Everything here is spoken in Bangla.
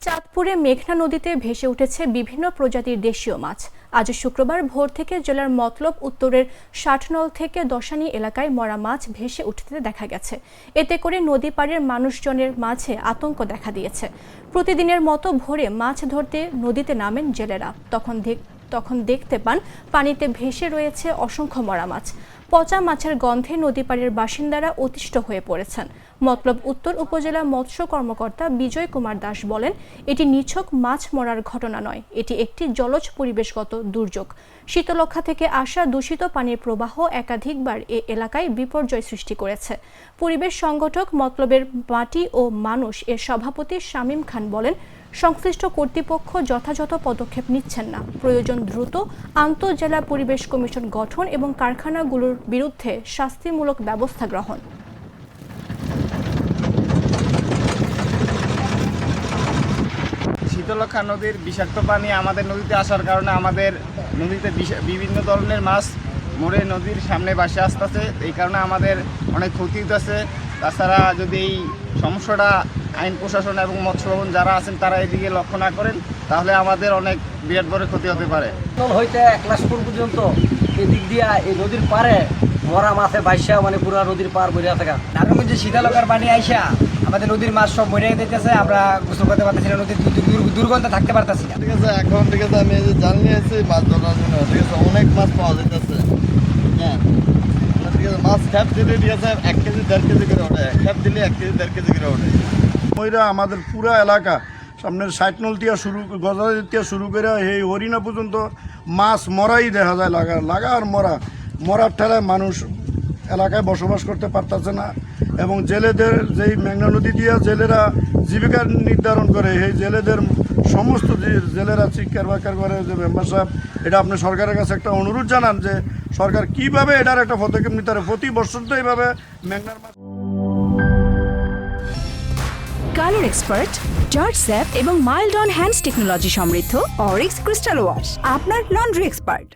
চাঁদপুরে মেঘনা নদীতে ভেসে উঠেছে বিভিন্ন প্রজাতির দেশীয় মাছ। আজ শুক্রবার ভোর থেকে জেলার মতলব উত্তরের ৬০নল থেকে দশানী এলাকায় মরা মাছ ভেসে উঠতে দেখা গেছে। এতে করে নদী পাড়ের মানুষজনের মাঝে আতঙ্ক দেখা দিয়েছে। প্রতিদিনের মতো ভোরে মাছ ধরতে নদীতে নামেন জেলেরা। তখন দেখতে পান পানিতে ভেসে রয়েছে অসংখ্য মরা মাছ। পচা মাছের গন্ধে নদী পাড়ের বাসিন্দারা অতিষ্ঠ হয়ে পড়েছেন। মতলব উত্তর উপজেলা মৎস্য কর্মকর্তা বিজয় কুমার দাস বলেন, এটি নিছক মাছ মরার ঘটনা নয়, এটি একটি জলজ পরিবেশগত দুর্যোগ। শীতলক্ষা থেকে আসা দূষিত পানির প্রবাহ একাধিকবার এ এলাকায় বিপর্যয় সৃষ্টি করেছে। পরিবেশ সংগঠক মতলবের মাটি ও মানুষ এর সভাপতি শামীম খান বলেন, সংশ্লিষ্ট কর্তৃপক্ষ যথাযথ পদক্ষেপ নিচ্ছেন না। প্রয়োজন দ্রুত আন্তঃজেলা পরিবেশ কমিশন গঠন এবং কারখানাগুলোর বিরুদ্ধে শাস্তিমূলক ব্যবস্থা গ্রহণ। শীতলক্ষা নদীর বিষাক্ত পানি আমাদের নদীতে আসার কারণে আমাদের নদীতে বিভিন্ন ধরনের মাছ মরে নদীর সামনে বাসে আসতেছে। এই কারণে আমাদের অনেক ক্ষতি হইতেছে। তাছাড়া যদি এই সমস্যাটা আইন প্রশাসন এবং মৎস্য ভবন যারা আছেন তারা এদিকে লক্ষ্য না করেন, তাহলে আমাদের অনেক বিরাট বড় ক্ষতি হতে পারে। হইতে 1 ক্লাস পর্যন্ত এদিক দিয়া এই নদীর পারে মরা মাছে বাইসা মানে পুরো নদীর পার বইয়া থাকা। নারায়ণগঞ্জে শীতলক্ষার পানি আইসা আমাদের নদীর মাছ সব মরে যেতেছে। আমরা গোসল করতে পারতেছি না, নদীর দুর্গন্ধে থাকতে পারতেছি না। ঠিক আছে, এখন ঠিক আছে, আমি এই যে জাল নিয়ে এসেছি মাছ ধরার জন্য। ঠিক আছে, অনেক মাছ পাওয়া যাইতেছে। হ্যাঁ, ঠিক আছে, মাছ খ্যাপ দিলে ঠিক আছে 1 কেজি 1.5 কেজি করে ওঠে। খ্যাপ দিলে 1 কেজি 1.5 কেজি করে ওঠে। ওইরা আমাদের পুরা এলাকা সামনের ৬০নল থেকে গজাদি থেকে শুরু করে এই হরিণা পর্যন্ত মাছ মরাই দেখা যায়। লাগা আর মরার ঠেলায় মানুষ এলাকায় বসবাস করতে পারতেছে না। এবং জেলেদের যেই মেঘনা নদী দিয়ে জেলেরা জীবিকা নির্ধারণ করে, এই জেলেদের সমস্ত জেলেরা চিৎকার বাকার করে যে মেম্বার সাহেব, এটা আপনি সরকারের কাছে একটা অনুরোধ জানান যে সরকার কিভাবে এটার একটা পদক্ষেপ নিতে পারে। প্রতি বছর তো এইভাবে মেঘনার মাছ। কালার এক্সপার্ট, জর্জ স্যাপ এবং মাইল্ড অন হ্যান্ডস টেকনোলজি সমৃদ্ধ অরিক্স ক্রিস্টাল ওয়াশ আপনার লন্ড্রি এক্সপার্ট।